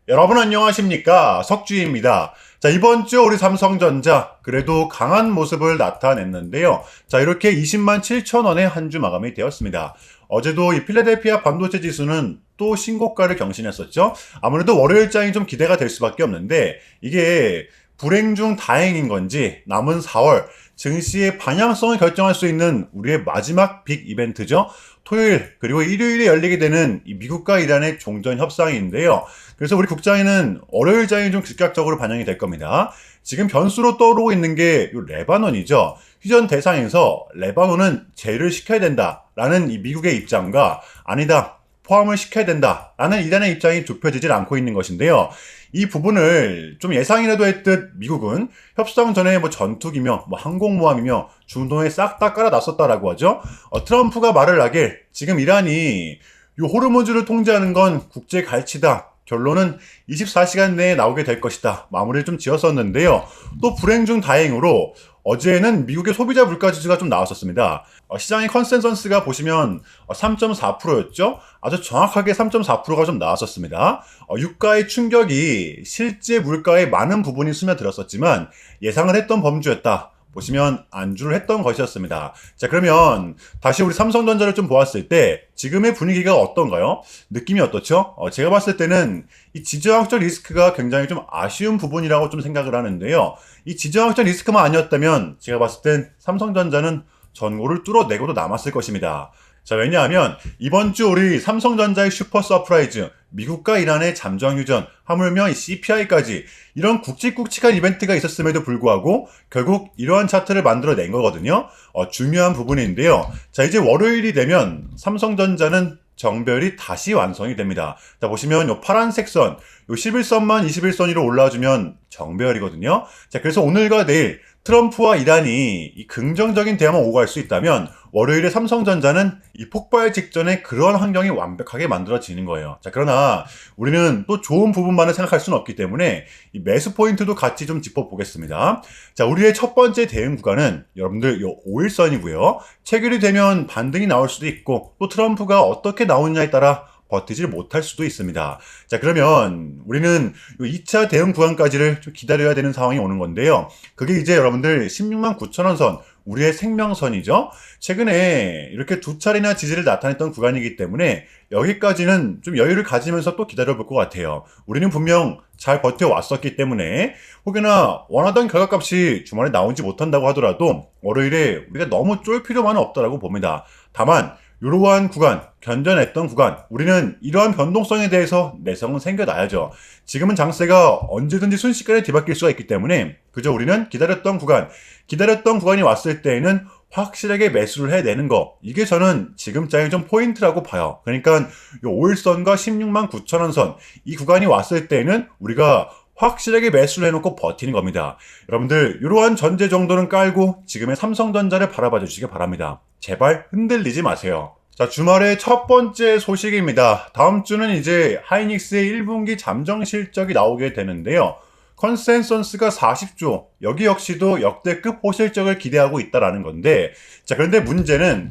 여러분 안녕하십니까? 석주입니다. 자, 이번 주 우리 삼성전자 그래도 강한 모습을 나타냈는데요. 자, 이렇게 20만 7천 원에 한 주 마감이 되었습니다. 어제도 이 필라델피아 반도체 지수는 또 신고가를 경신했었죠. 아무래도 월요일장이 좀 기대가 될 수밖에 없는데 이게 불행 중 다행인 건지 남은 4월 증시의 방향성을 결정할 수 있는 우리의 마지막 빅 이벤트죠. 토요일 그리고 일요일에 열리게 되는 이 미국과 이란의 종전 협상인데요. 그래서 우리 국장에는 월요일장이 좀 즉각적으로 반영이 될 겁니다. 지금 변수로 떠오르고 있는 게 레바논이죠. 휴전 대상에서 레바논은 제외를 시켜야 된다라는 이 미국의 입장과 아니다. 포함을 시켜야 된다라는 이란의 입장이 좁혀지질 않고 있는 것인데요. 이 부분을 좀 예상이라도 했듯 미국은 협상 전에 뭐 전투기며 뭐 항공모함이며 중동에 싹 다 깔아놨었다라고 하죠. 트럼프가 말을 하길 지금 이란이 이 호르무즈를 통제하는 건 국제 갈치다. 결론은 24시간 내에 나오게 될 것이다. 마무리를 좀 지었었는데요. 또 불행 중 다행으로 어제는 미국의 소비자 물가 지수가 좀 나왔었습니다. 시장의 컨센서스가 보시면 3.4%였죠. 아주 정확하게 3.4%가 좀 나왔었습니다. 유가의 충격이 실제 물가의 많은 부분이 스며들었었지만 예상을 했던 범주였다. 보시면 안주를 했던 것이었습니다. 자, 그러면 다시 우리 삼성전자를 좀 보았을 때 지금의 분위기가 어떤가요? 느낌이 어떻죠? 제가 봤을 때는 이 지정학적 리스크가 굉장히 좀 아쉬운 부분이라고 좀 생각을 하는데요. 이 지정학적 리스크만 아니었다면 제가 봤을 땐 삼성전자는 전고를 뚫어내고도 남았을 것입니다. 자, 왜냐하면 이번 주 우리 삼성전자의 슈퍼 서프라이즈, 미국과 이란의 잠정 휴전, 하물며 CPI까지 이런 굵직굵직한 이벤트가 있었음에도 불구하고 결국 이러한 차트를 만들어낸 거거든요. 중요한 부분인데요. 자, 이제 월요일이 되면 삼성전자는 정별이 다시 완성이 됩니다. 자, 보시면 요 파란색 선, 요 11선만 21선 위로 올라와주면 정별이거든요. 자, 그래서 오늘과 내일 트럼프와 이란이 이 긍정적인 대화만 오갈 수 있다면 월요일에 삼성전자는 이 폭발 직전에 그런 환경이 완벽하게 만들어지는 거예요. 자, 그러나 우리는 또 좋은 부분만을 생각할 수는 없기 때문에 이 매수 포인트도 같이 좀 짚어보겠습니다. 자, 우리의 첫 번째 대응 구간은 여러분들 요 5일선이고요. 체결이 되면 반등이 나올 수도 있고 또 트럼프가 어떻게 나오느냐에 따라 버티질 못할 수도 있습니다. 자, 그러면 우리는 2차 대응 구간까지를 좀 기다려야 되는 상황이 오는 건데요. 그게 이제 여러분들 16만 9천 원 선, 우리의 생명선이죠. 최근에 이렇게 두 차례나 지지를 나타냈던 구간이기 때문에 여기까지는 좀 여유를 가지면서 또 기다려볼 것 같아요. 우리는 분명 잘 버텨왔었기 때문에 혹여나 원하던 결과값이 주말에 나오지 못한다고 하더라도 월요일에 우리가 너무 쫄 필요만은 없다라고 봅니다. 다만 이러한 구간, 견뎌냈던 구간, 우리는 이러한 변동성에 대해서 내성은 생겨나야죠. 지금은 장세가 언제든지 순식간에 뒤바뀔 수가 있기 때문에 그저 우리는 기다렸던 구간이 왔을 때에는 확실하게 매수를 해내는 거. 이게 저는 지금장의 좀 포인트라고 봐요. 그러니까 이 5일선과 16만 9천 원 선, 이 구간이 왔을 때에는 우리가 확실하게 매수를 해놓고 버티는 겁니다. 여러분들 이러한 전제 정도는 깔고 지금의 삼성전자를 바라봐 주시기 바랍니다. 제발 흔들리지 마세요. 자, 주말의 첫 번째 소식입니다. 다음 주는 이제 하이닉스의 1분기 잠정 실적이 나오게 되는데요. 컨센서스가 40조, 여기 역시도 역대급 호실적을 기대하고 있다라는 건데, 자, 그런데 문제는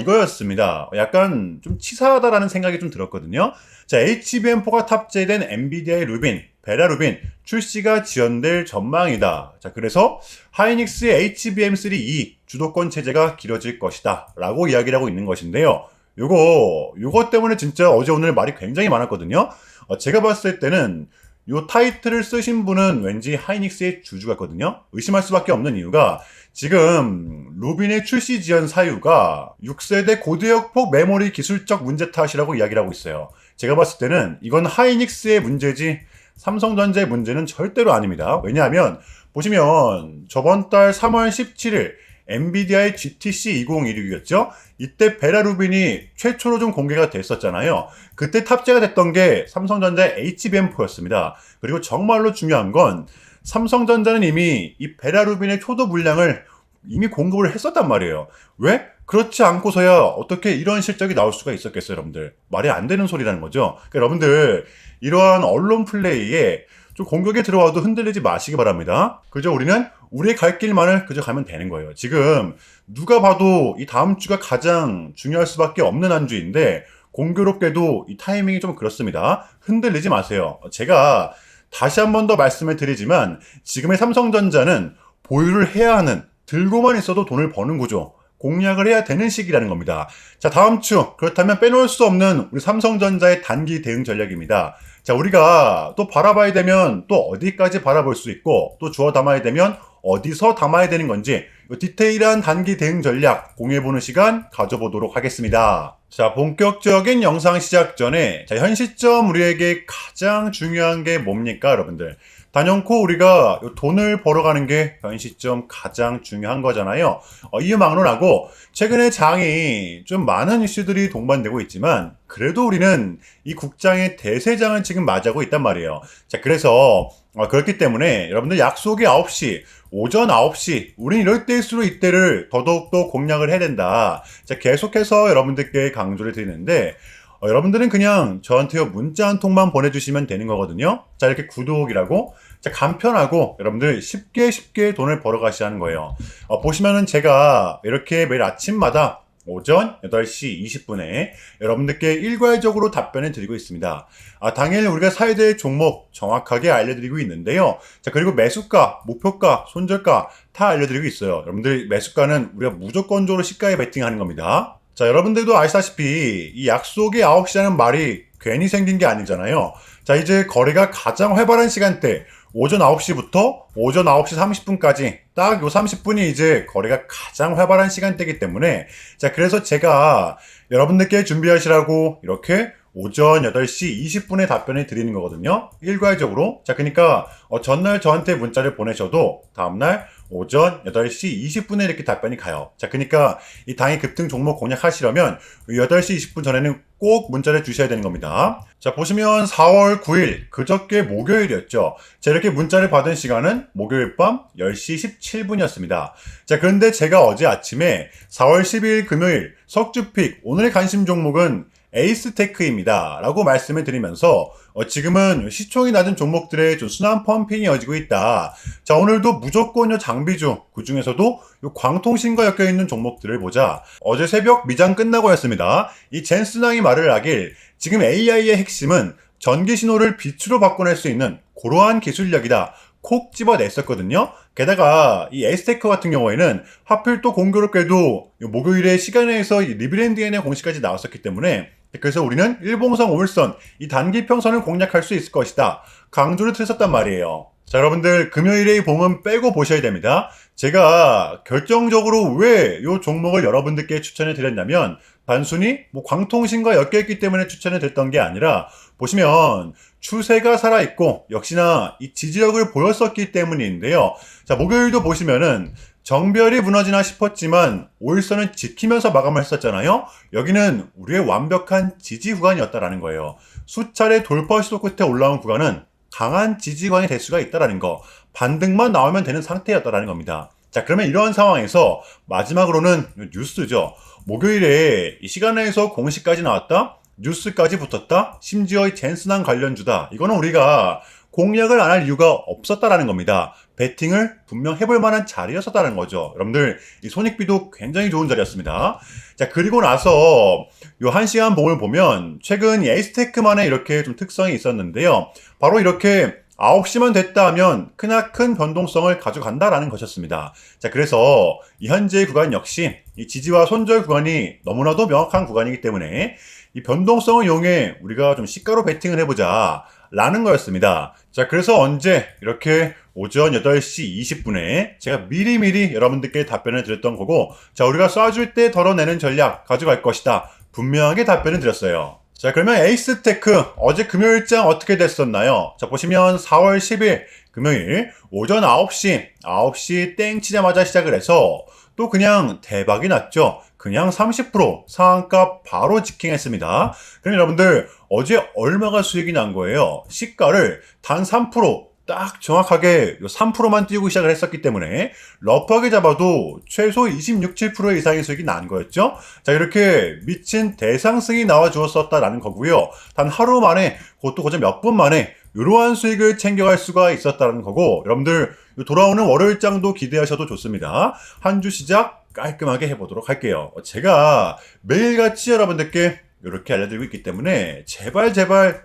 이거였습니다. 약간 좀 치사하다라는 생각이 좀 들었거든요. 자, HBM4가 탑재된 엔비디아의 루빈, 베라 루빈 출시가 지연될 전망이다. 자, 그래서 하이닉스의 HBM3E 주도권 체제가 길어질 것이다 라고 이야기를 하고 있는 것인데요. 요거 때문에 진짜 어제 오늘 말이 굉장히 많았거든요. 제가 봤을 때는 요 타이틀을 쓰신 분은 왠지 하이닉스의 주주 같거든요. 의심할 수밖에 없는 이유가 지금 루빈의 출시 지연 사유가 6세대 고대역폭 메모리 기술적 문제 탓이라고 이야기를 하고 있어요. 제가 봤을 때는 이건 하이닉스의 문제지 삼성전자의 문제는 절대로 아닙니다. 왜냐하면 보시면 저번 달 3월 17일 엔비디아의 GTC 2016이었죠. 이때 베라 루빈이 최초로 좀 공개가 됐었잖아요. 그때 탑재가 됐던 게 삼성전자의 HBM4였습니다. 그리고 정말로 중요한 건 삼성전자는 이미 이 베라 루빈의 초도 물량을 이미 공급을 했었단 말이에요. 왜? 그렇지 않고서야 어떻게 이런 실적이 나올 수가 있었겠어요, 여러분들. 말이 안 되는 소리라는 거죠. 그러니까 여러분들 이러한 언론 플레이에 좀 공격에 들어와도 흔들리지 마시기 바랍니다. 그저 우리는 우리의 갈 길만을 그저 가면 되는 거예요. 지금 누가 봐도 이 다음 주가 가장 중요할 수밖에 없는 한 주인데 공교롭게도 이 타이밍이 좀 그렇습니다. 흔들리지 마세요. 제가 다시 한 번 더 말씀을 드리지만 지금의 삼성전자는 보유를 해야 하는, 들고만 있어도 돈을 버는 구조, 공략을 해야 되는 시기라는 겁니다. 자, 다음 주 그렇다면 빼놓을 수 없는 우리 삼성전자의 단기 대응 전략입니다. 자, 우리가 또 바라봐야 되면 또 어디까지 바라볼 수 있고 또 주워 담아야 되면 어디서 담아야 되는 건지 디테일한 단기 대응 전략 공유해보는 시간 가져보도록 하겠습니다. 자, 본격적인 영상 시작 전에 자, 현 시점 우리에게 가장 중요한 게 뭡니까, 여러분들? 단연코 우리가 돈을 벌어가는 게 현 시점 가장 중요한 거잖아요. 이유 막론하고 최근에 장이 좀 많은 이슈들이 동반되고 있지만 그래도 우리는 이 국장의 대세장을 지금 맞이하고 있단 말이에요. 자, 그래서 그렇기 때문에 여러분들 약속이 9시, 오전 9시, 우린 이럴 때일수록 이때를 더더욱더 공략을 해야 된다. 자, 계속해서 여러분들께 강조를 드리는데 여러분들은 그냥 저한테 문자 한 통만 보내주시면 되는 거거든요. 자, 이렇게 구독이라고 자, 간편하고 여러분들 쉽게 돈을 벌어 가시는 거예요. 보시면은 제가 이렇게 매일 아침마다 오전 8시 20분에 여러분들께 일괄적으로 답변을 드리고 있습니다. 당일 우리가 사야 될 종목 정확하게 알려드리고 있는데요. 자, 그리고 매수가, 목표가, 손절가 다 알려드리고 있어요. 여러분들 매수가는 우리가 무조건적으로 시가에 베팅하는 겁니다. 자, 여러분들도 아시다시피 이 약속이 9시라는 말이 괜히 생긴 게 아니잖아요. 자, 이제 거래가 가장 활발한 시간대 오전 9시부터 오전 9시 30분까지 딱 요 30분이 이제 거래가 가장 활발한 시간대이기 때문에 자, 그래서 제가 여러분들께 준비하시라고 이렇게 오전 8시 20분에 답변을 드리는 거거든요. 일괄적으로. 자, 그러니까 전날 저한테 문자를 보내셔도 다음날 오전 8시 20분에 이렇게 답변이 가요. 자, 그러니까 이 당일 급등 종목 공략하시려면 8시 20분 전에는 꼭 문자를 주셔야 되는 겁니다. 자, 보시면 4월 9일 그저께 목요일이었죠. 자, 이렇게 문자를 받은 시간은 목요일 밤 10시 17분이었습니다. 자, 그런데 제가 어제 아침에 4월 12일 금요일 석주픽 오늘의 관심 종목은 에이스테크입니다. 라고 말씀을 드리면서 지금은 시총이 낮은 종목들의 좀 순환 펌핑이 이어지고 있다. 자, 오늘도 무조건 장비주, 그 중에서도 광통신과 엮여있는 종목들을 보자. 어제 새벽 미장 끝나고였습니다. 이 젠슨왕이 말을 하길 지금 AI의 핵심은 전기 신호를 빛으로 바꿔낼 수 있는 그러한 기술력이다. 콕 집어냈었거든요. 게다가 이 에이스테크 같은 경우에는 하필 또 공교롭게도 목요일에 시간에서 리브랜딩의 공시까지 나왔었기 때문에 그래서 우리는 일봉상 5일선 이 단기 평선을 공략할 수 있을 것이다. 강조를 드렸었단 말이에요. 자, 여러분들 금요일에 이 봉은 빼고 보셔야 됩니다. 제가 결정적으로 왜 이 종목을 여러분들께 추천해 드렸냐면 단순히 광통신과 엮여있기 때문에 추천해 드렸던 게 아니라 보시면 추세가 살아있고 역시나 이 지지력을 보였었기 때문인데요. 자, 목요일도 보시면은 정별이 무너지나 싶었지만 5일선을 지키면서 마감을 했었잖아요. 여기는 우리의 완벽한 지지 구간이었다라는 거예요. 수차례 돌파 시도 끝에 올라온 구간은 강한 지지 구간이 될 수가 있다라는 거. 반등만 나오면 되는 상태였다라는 겁니다. 자, 그러면 이러한 상황에서 마지막으로는 뉴스죠. 목요일에 이 시간에서 공시까지 나왔다. 뉴스까지 붙었다. 심지어 이 젠슨왕 관련주다. 이거는 우리가 공략을 안 할 이유가 없었다라는 겁니다. 베팅을 분명 해볼 만한 자리였었다는 거죠. 여러분들 이 손익비도 굉장히 좋은 자리였습니다. 자, 그리고 나서 요 1시간 봉을 보면 최근 이 에이스테크만의 이렇게 좀 특성이 있었는데요. 바로 이렇게 9시만 됐다 하면 크나큰 변동성을 가져간다라는 것이었습니다. 자, 그래서 이 현재의 구간 역시 이 지지와 손절 구간이 너무나도 명확한 구간이기 때문에 이 변동성을 이용해 우리가 좀 시가로 베팅을 해보자 라는 거였습니다. 자, 그래서 언제 이렇게 오전 8시 20분에 제가 미리미리 여러분들께 답변을 드렸던 거고 자, 우리가 쏴줄 때 덜어내는 전략 가져갈 것이다. 분명하게 답변을 드렸어요. 자, 그러면 에이스테크 어제 금요일장 어떻게 됐었나요? 자, 보시면 4월 10일 금요일 오전 9시 땡 치자마자 시작을 해서 또 그냥 대박이 났죠. 그냥 30% 상한가 바로 직행했습니다. 그럼 여러분들 어제 얼마가 수익이 난 거예요? 시가를 단 3% 딱 정확하게 3%만 띄우고 시작을 했었기 때문에 러프하게 잡아도 최소 26, 7% 이상의 수익이 난 거였죠. 자, 이렇게 미친 대상승이 나와 주었었다라는 거고요. 단 하루 만에 그것도 거의 몇 분 만에 이러한 수익을 챙겨갈 수가 있었다는 거고 여러분들 돌아오는 월요일장도 기대하셔도 좋습니다. 한 주 시작 깔끔하게 해보도록 할게요. 제가 매일같이 여러분들께 이렇게 알려드리고 있기 때문에 제발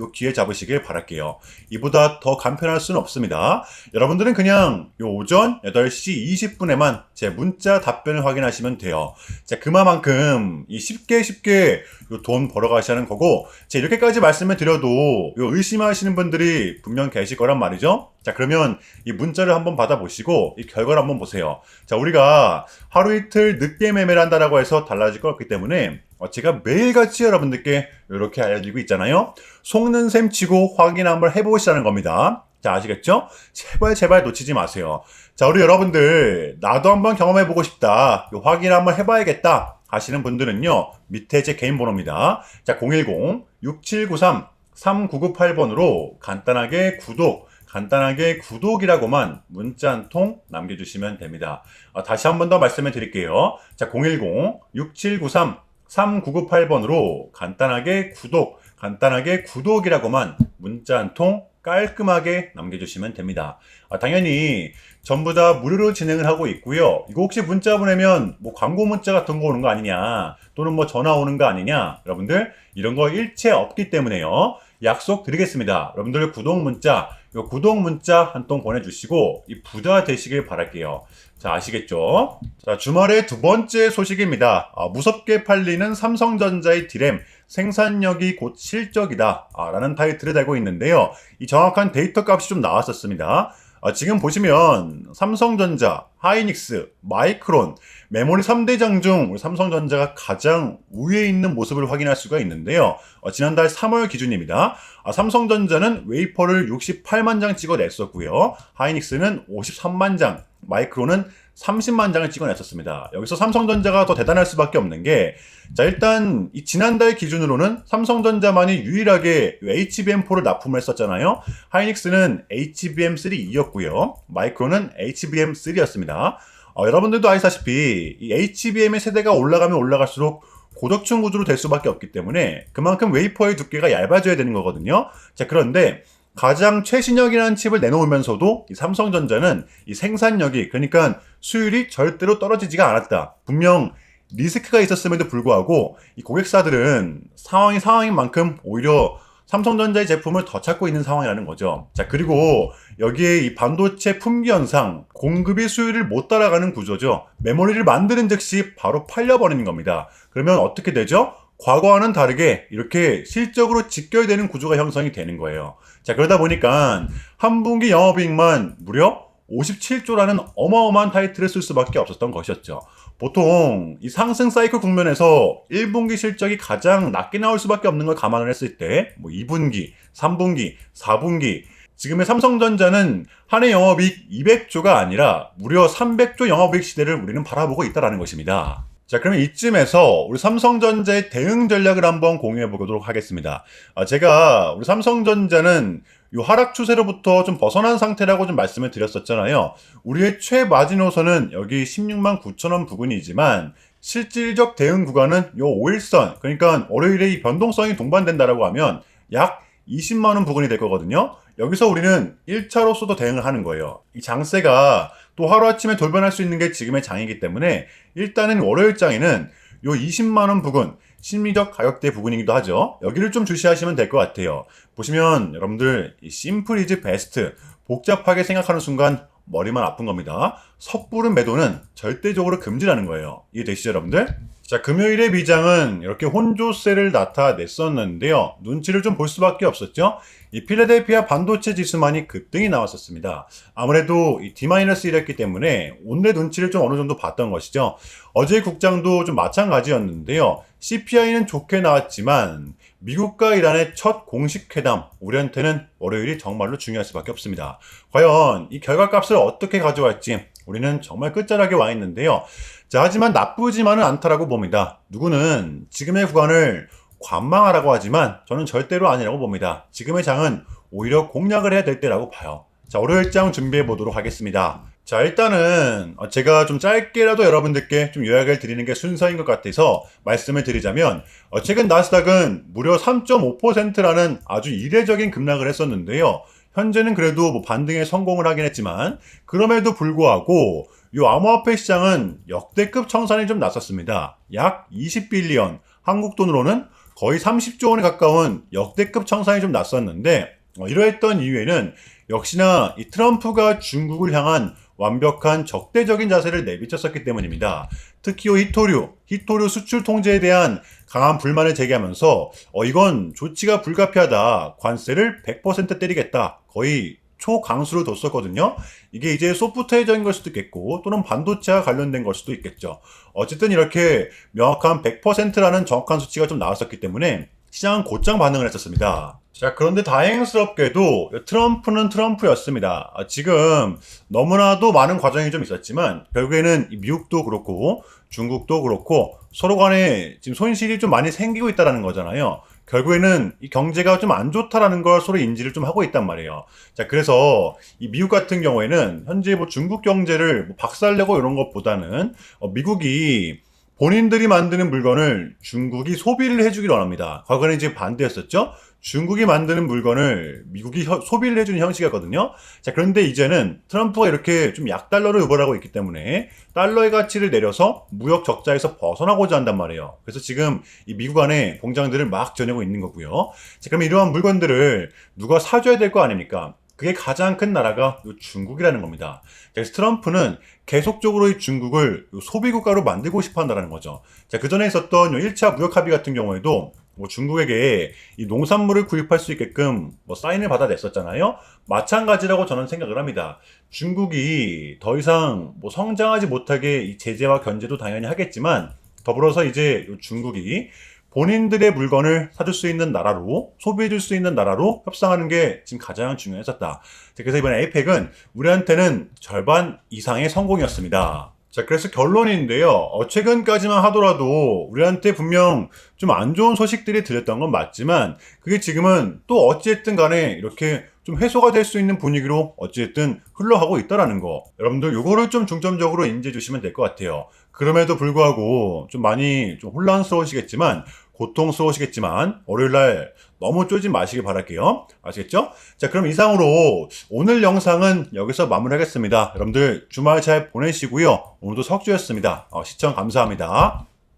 요 기회 잡으시길 바랄게요. 이보다 더 간편할 수는 없습니다. 여러분들은 그냥 요 오전 8시 20분에만 제 문자 답변을 확인하시면 돼요. 자, 그만큼 이 쉽게 요 돈 벌어 가시는 거고, 자, 이렇게까지 말씀을 드려도 요 의심하시는 분들이 분명 계실 거란 말이죠. 자, 그러면 이 문자를 한번 받아보시고 이 결과를 한번 보세요. 자, 우리가 하루 이틀 늦게 매매를 한다라고 해서 달라질 거 없기 때문에 제가 매일같이 여러분들께 이렇게 알려드리고 있잖아요. 속는 셈 치고 확인 한번 해보시라는 겁니다. 자, 아시겠죠? 제발 놓치지 마세요. 자, 우리 여러분들 나도 한번 경험해보고 싶다, 확인 한번 해봐야겠다 하시는 분들은요, 밑에 제 개인 번호입니다. 자, 010-6793-3998번으로 간단하게 구독이라고만 문자 한 통 남겨주시면 됩니다. 다시 한 번 더 말씀을 드릴게요. 자, 010-6793-3998번으로 간단하게 구독이라고만 문자 한 통 깔끔하게 남겨주시면 됩니다. 당연히 전부 다 무료로 진행을 하고 있고요. 이거 혹시 문자 보내면 뭐 광고 문자 같은 거 오는 거 아니냐, 또는 뭐 전화 오는 거 아니냐, 여러분들 이런 거 일체 없기 때문에요. 약속 드리겠습니다. 여러분들 구독 문자 한 통 보내주시고 이 부자 되시길 바랄게요. 자, 아시겠죠? 자, 주말의 두 번째 소식입니다. 무섭게 팔리는 삼성전자의 디램 생산력이 곧 실적이다 라는 타이틀을 달고 있는데요. 이 정확한 데이터 값이 좀 나왔었습니다. 지금 보시면 삼성전자, 하이닉스, 마이크론, 메모리 3대장 중 우리 삼성전자가 가장 우위에 있는 모습을 확인할 수가 있는데요. 지난달 3월 기준입니다. 삼성전자는 웨이퍼를 68만 장 찍어냈었고요. 하이닉스는 53만 장, 마이크론은 30만 장을 찍어냈었습니다. 여기서 삼성전자가 더 대단할 수밖에 없는 게, 자, 일단 이 지난달 기준으로는 삼성전자만이 유일하게 HBM4를 납품을 했었잖아요. 하이닉스는 HBM3E였고요. 마이크론은 HBM3였습니다. 여러분들도 아시다시피 이 HBM의 세대가 올라가면 올라갈수록 고덕층 구조로 될 수밖에 없기 때문에 그만큼 웨이퍼의 두께가 얇아져야 되는 거거든요. 자, 그런데 가장 최신형이라는 칩을 내놓으면서도 이 삼성전자는 이 생산력이, 그러니까 수율이 절대로 떨어지지가 않았다. 분명 리스크가 있었음에도 불구하고 이 고객사들은 상황인 만큼 오히려 삼성전자의 제품을 더 찾고 있는 상황이라는 거죠. 자, 그리고 여기에 이 반도체 품귀 현상, 공급이 수요를 못 따라가는 구조죠. 메모리를 만드는 즉시 바로 팔려버리는 겁니다. 그러면 어떻게 되죠? 과거와는 다르게 이렇게 실적으로 직결되는 구조가 형성이 되는 거예요. 자, 그러다 보니까 한 분기 영업이익만 무려 57조라는 어마어마한 타이틀을 쓸 수밖에 없었던 것이었죠. 보통 이 상승 사이클 국면에서 1분기 실적이 가장 낮게 나올 수밖에 없는 걸 감안을 했을 때, 뭐 2분기, 3분기, 4분기, 지금의 삼성전자는 한 해 영업이익 200조가 아니라 무려 300조 영업이익 시대를 우리는 바라보고 있다는 것입니다. 자, 그러면 이쯤에서 우리 삼성전자의 대응 전략을 한번 공유해 보도록 하겠습니다. 제가 우리 삼성전자는 이 하락 추세로부터 좀 벗어난 상태라고 좀 말씀을 드렸었잖아요. 우리의 최마지노선은 여기 16만 9천 원 부근이지만 실질적 대응 구간은 요 5일선, 그러니까 월요일에 이 변동성이 동반된다라고 하면 약 20만 원 부근이 될 거거든요. 여기서 우리는 1차로서도 대응을 하는 거예요. 이 장세가 또 하루아침에 돌변할 수 있는 게 지금의 장이기 때문에 일단은 월요일 장에는 요 20만 원 부근, 심리적 가격대 부분이기도 하죠. 여기를 좀 주시하시면 될 것 같아요. 보시면 여러분들 이 심플 이즈 베스트, 복잡하게 생각하는 순간 머리만 아픈 겁니다. 섣부른 매도는 절대적으로 금지라는 거예요. 이해되시죠, 여러분들? 자, 금요일의 미장은 이렇게 혼조세를 나타냈었는데요. 눈치를 좀 볼 수밖에 없었죠. 이 필라델피아 반도체 지수만이 급등이 나왔었습니다. 아무래도 이 D-1였기 때문에 오늘의 눈치를 좀 어느 정도 봤던 것이죠. 어제 국장도 좀 마찬가지였는데요. CPI는 좋게 나왔지만 미국과 이란의 첫 공식 회담, 우리한테는 월요일이 정말로 중요할 수밖에 없습니다. 과연 이 결과값을 어떻게 가져갈지 우리는 정말 끝자락에 와 있는데요. 자, 하지만 나쁘지만은 않다라고 봅니다. 누구는 지금의 구간을 관망하라고 하지만 저는 절대로 아니라고 봅니다. 지금의 장은 오히려 공략을 해야 될 때라고 봐요. 자, 월요일 장 준비해 보도록 하겠습니다. 자, 일단은 제가 좀 짧게라도 여러분들께 좀 요약을 드리는 게 순서인 것 같아서 말씀을 드리자면, 최근 나스닥은 무려 3.5%라는 아주 이례적인 급락을 했었는데요. 현재는 그래도 뭐 반등에 성공을 하긴 했지만 그럼에도 불구하고 이 암호화폐 시장은 역대급 청산이 좀 났었습니다. 약 20빌리언, 한국 돈으로는 거의 30조 원에 가까운 역대급 청산이 좀 났었는데 이러했던 이유에는 역시나 이 트럼프가 중국을 향한 완벽한 적대적인 자세를 내비쳤었기 때문입니다. 특히 히토류 수출 통제에 대한 강한 불만을 제기하면서 이건 조치가 불가피하다. 관세를 100% 때리겠다. 거의 초강수를 뒀었거든요. 이게 이제 소프트웨어적인 걸 수도 있겠고 또는 반도체와 관련된 걸 수도 있겠죠. 어쨌든 이렇게 명확한 100%라는 정확한 수치가 좀 나왔었기 때문에 시장은 곧장 반응을 했었습니다. 자, 그런데 다행스럽게도 트럼프는 트럼프였습니다. 지금 너무나도 많은 과정이 좀 있었지만 결국에는 미국도 그렇고 중국도 그렇고 서로 간에 지금 손실이 좀 많이 생기고 있다는 거잖아요. 결국에는 이 경제가 좀 안 좋다라는 걸 서로 인지를 좀 하고 있단 말이에요. 자, 그래서 이 미국 같은 경우에는 현재 뭐 중국 경제를 뭐 박살내고 이런 것보다는 미국이 본인들이 만드는 물건을 중국이 소비를 해주기를 원합니다. 과거에는 이제 반대였었죠. 중국이 만드는 물건을 미국이 소비를 해주는 형식이었거든요. 자, 그런데 이제는 트럼프가 이렇게 좀 약달러를 유발하고 있기 때문에 달러의 가치를 내려서 무역 적자에서 벗어나고자 한단 말이에요. 그래서 지금 이 미국 안에 공장들을 막 지어내고 있는 거고요. 자, 그럼 이러한 물건들을 누가 사줘야 될 거 아닙니까? 그게 가장 큰 나라가 중국이라는 겁니다. 그래서 트럼프는 계속적으로 이 중국을 소비국가로 만들고 싶어 한다는 거죠. 자, 그 전에 있었던 1차 무역 합의 같은 경우에도 뭐 중국에게 이 농산물을 구입할 수 있게끔 뭐 사인을 받아냈었잖아요. 마찬가지라고 저는 생각을 합니다. 중국이 더 이상 뭐 성장하지 못하게 이 제재와 견제도 당연히 하겠지만 더불어서 이제 중국이 본인들의 물건을 사줄 수 있는 나라로, 소비해줄 수 있는 나라로 협상하는 게 지금 가장 중요했었다. 그래서 이번 에이펙은 우리한테는 절반 이상의 성공이었습니다. 자, 그래서 결론인데요. 최근까지만 하더라도 우리한테 분명 좀 안 좋은 소식들이 들렸던 건 맞지만 그게 지금은 또 어찌됐든 간에 이렇게 좀 해소가 될 수 있는 분위기로 어찌됐든 흘러가고 있다라는 거. 여러분들 요거를 좀 중점적으로 인지해 주시면 될 것 같아요. 그럼에도 불구하고 좀 많이 좀 혼란스러우시겠지만 고통스러우시겠지만 월요일날 너무 쫄지 마시길 바랄게요. 아시겠죠? 자, 그럼 이상으로 오늘 영상은 여기서 마무리하겠습니다. 여러분들 주말 잘 보내시고요. 오늘도 석주였습니다. 시청 감사합니다.